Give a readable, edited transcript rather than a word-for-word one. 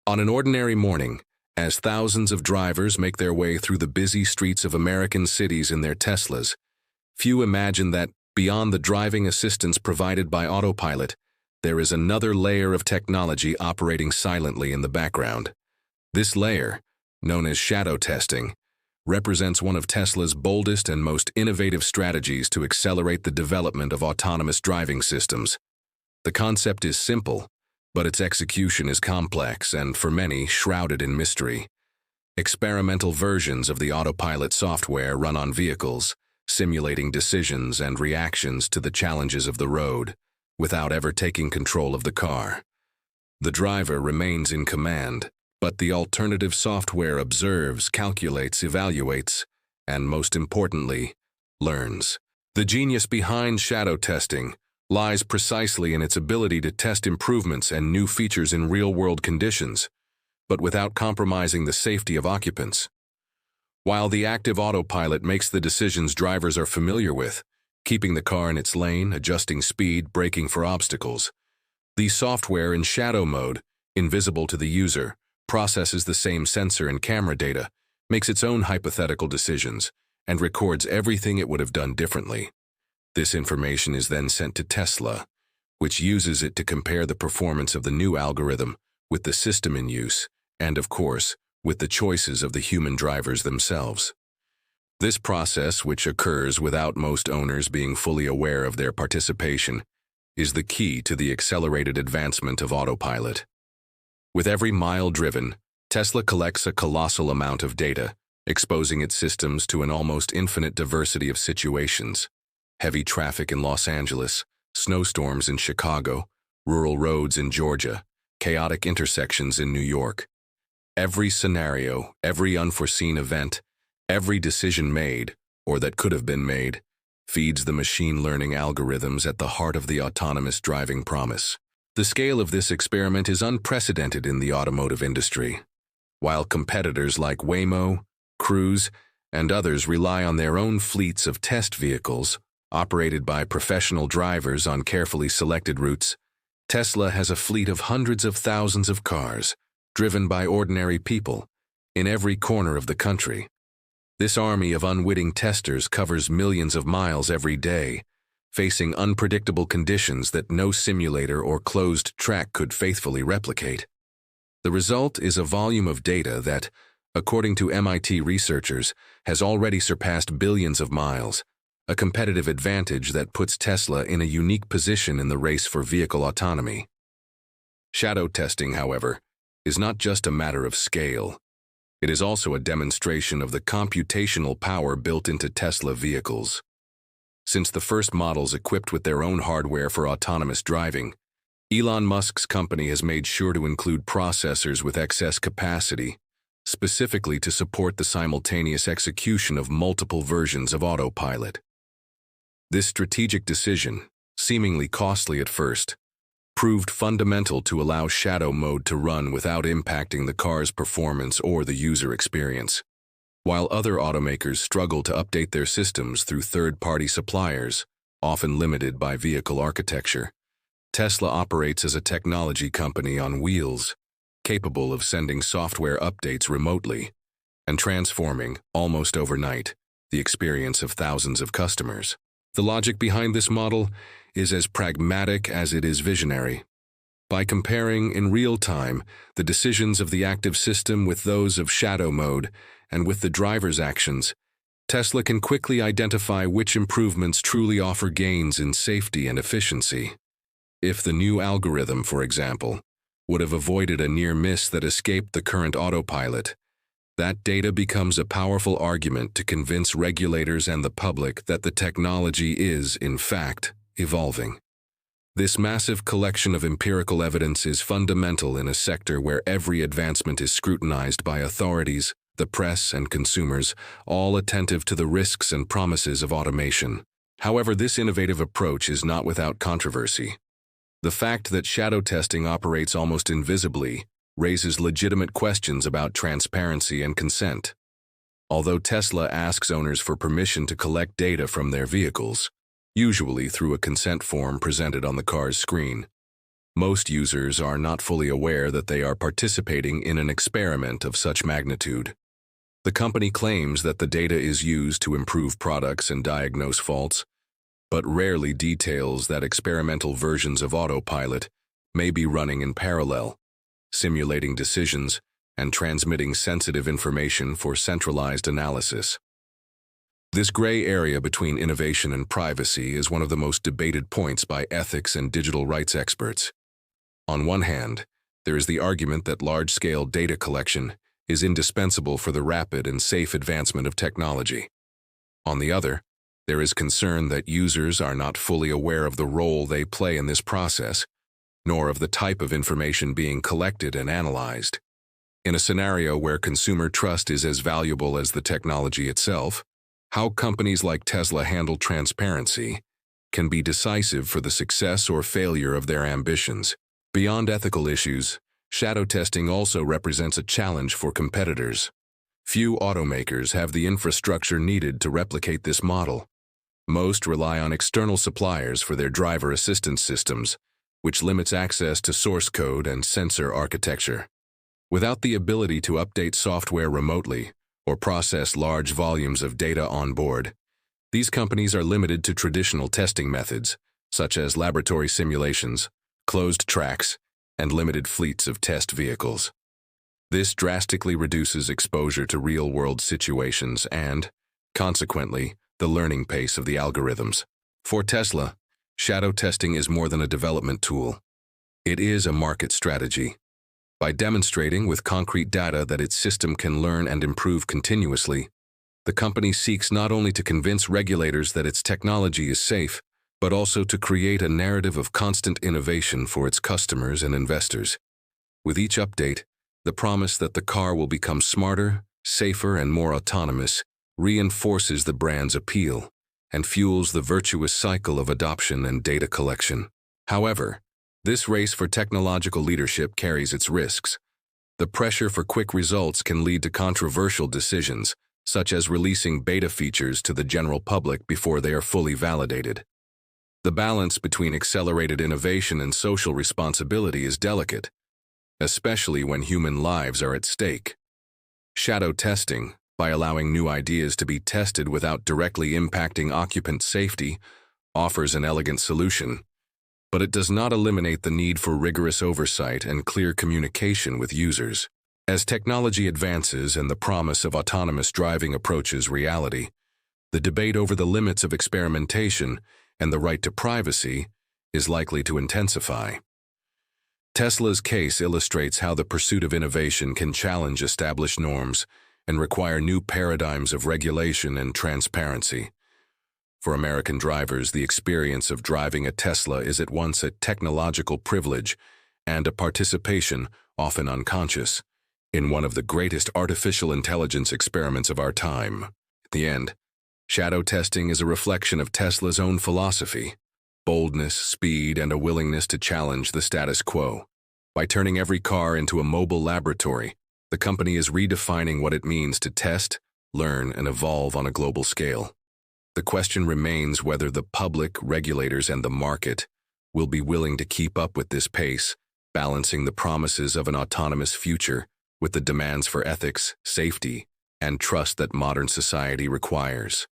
On an ordinary morning, as thousands of drivers make their way through the busy streets of American cities in their Teslas, few imagine that, beyond the driving assistance provided by Autopilot, there is another layer of technology operating silently in the background. This layer, known as shadow testing, represents one of Tesla's boldest and most innovative strategies to accelerate the development of autonomous driving systems. The concept is simple, but its execution is complex and, for many, shrouded in mystery. Experimental versions of the Autopilot software run on vehicles, simulating decisions and reactions to the challenges of the road, without ever taking control of the car. The driver remains in command, but the alternative software observes, calculates, evaluates, and most importantly, learns. The genius behind shadow testing lies precisely in its ability to test improvements and new features in real-world conditions, but without compromising the safety of occupants. While the active Autopilot makes the decisions drivers are familiar with, keeping the car in its lane, adjusting speed, braking for obstacles, the software in shadow mode, invisible to the user, processes the same sensor and camera data, makes its own hypothetical decisions, and records everything it would have done differently. This information is then sent to Tesla, which uses it to compare the performance of the new algorithm with the system in use, and of course, with the choices of the human drivers themselves. This process, which occurs without most owners being fully aware of their participation, is the key to the accelerated advancement of Autopilot. With every mile driven, Tesla collects a colossal amount of data, exposing its systems to an almost infinite diversity of situations. Heavy traffic in Los Angeles, snowstorms in Chicago, rural roads in Georgia, chaotic intersections in New York. Every scenario, every unforeseen event, every decision made, or that could have been made, feeds the machine learning algorithms at the heart of the autonomous driving promise. The scale of this experiment is unprecedented in the automotive industry. While competitors like Waymo, Cruise, and others rely on their own fleets of test vehicles, operated by professional drivers on carefully selected routes, Tesla has a fleet of hundreds of thousands of cars, driven by ordinary people, in every corner of the country. This army of unwitting testers covers millions of miles every day, facing unpredictable conditions that no simulator or closed track could faithfully replicate. The result is a volume of data that, according to MIT researchers, has already surpassed billions of miles, a competitive advantage that puts Tesla in a unique position in the race for vehicle autonomy. Shadow testing, however, is not just a matter of scale. It is also a demonstration of the computational power built into Tesla vehicles. Since the first models equipped with their own hardware for autonomous driving, Elon Musk's company has made sure to include processors with excess capacity, specifically to support the simultaneous execution of multiple versions of Autopilot. This strategic decision, seemingly costly at first, proved fundamental to allow shadow mode to run without impacting the car's performance or the user experience. While other automakers struggle to update their systems through third-party suppliers, often limited by vehicle architecture, Tesla operates as a technology company on wheels, capable of sending software updates remotely and transforming, almost overnight, the experience of thousands of customers. The logic behind this model is as pragmatic as it is visionary. By comparing in real time the decisions of the active system with those of shadow mode and with the driver's actions, Tesla can quickly identify which improvements truly offer gains in safety and efficiency. If the new algorithm, for example, would have avoided a near miss that escaped the current Autopilot, that data becomes a powerful argument to convince regulators and the public that the technology is, in fact, evolving. This massive collection of empirical evidence is fundamental in a sector where every advancement is scrutinized by authorities, the press, and consumers, all attentive to the risks and promises of automation. However, this innovative approach is not without controversy. The fact that shadow testing operates almost invisibly raises legitimate questions about transparency and consent. Although Tesla asks owners for permission to collect data from their vehicles, usually through a consent form presented on the car's screen, Most users are not fully aware that they are participating in an experiment of such magnitude. The company claims that the data is used to improve products and diagnose faults, but rarely details that experimental versions of Autopilot may be running in parallel, simulating decisions and transmitting sensitive information for centralized analysis. This gray area between innovation and privacy is one of the most debated points by ethics and digital rights experts. On one hand, there is the argument that large-scale data collection is indispensable for the rapid and safe advancement of technology. On the other, there is concern that users are not fully aware of the role they play in this process, nor of the type of information being collected and analyzed. In a scenario where consumer trust is as valuable as the technology itself, how companies like Tesla handle transparency can be decisive for the success or failure of their ambitions. Beyond ethical issues, shadow testing also represents a challenge for competitors. Few automakers have the infrastructure needed to replicate this model. Most rely on external suppliers for their driver assistance systems, which limits access to source code and sensor architecture. Without the ability to update software remotely or process large volumes of data on board, these companies are limited to traditional testing methods, such as laboratory simulations, closed tracks, and limited fleets of test vehicles. This drastically reduces exposure to real-world situations and, consequently, the learning pace of the algorithms. For Tesla, shadow testing is more than a development tool. It is a market strategy. By demonstrating with concrete data that its system can learn and improve continuously, the company seeks not only to convince regulators that its technology is safe, but also to create a narrative of constant innovation for its customers and investors. With each update, the promise that the car will become smarter, safer, and more autonomous reinforces the brand's appeal and fuels the virtuous cycle of adoption and data collection. However, this race for technological leadership carries its risks. The pressure for quick results can lead to controversial decisions, such as releasing beta features to the general public before they are fully validated. The balance between accelerated innovation and social responsibility is delicate, especially when human lives are at stake. Shadow testing, by allowing new ideas to be tested without directly impacting occupant safety, offers an elegant solution, but it does not eliminate the need for rigorous oversight and clear communication with users. As technology advances and the promise of autonomous driving approaches reality, the debate over the limits of experimentation and the right to privacy is likely to intensify. Tesla's case illustrates how the pursuit of innovation can challenge established norms and require new paradigms of regulation and transparency. For American drivers, the experience of driving a Tesla is at once a technological privilege and a participation, often unconscious, in one of the greatest artificial intelligence experiments of our time. At the end, shadow testing is a reflection of Tesla's own philosophy: boldness, speed, and a willingness to challenge the status quo. By turning every car into a mobile laboratory, the company is redefining what it means to test, learn, and evolve on a global scale. The question remains whether the public, regulators, and the market will be willing to keep up with this pace, balancing the promises of an autonomous future with the demands for ethics, safety, and trust that modern society requires.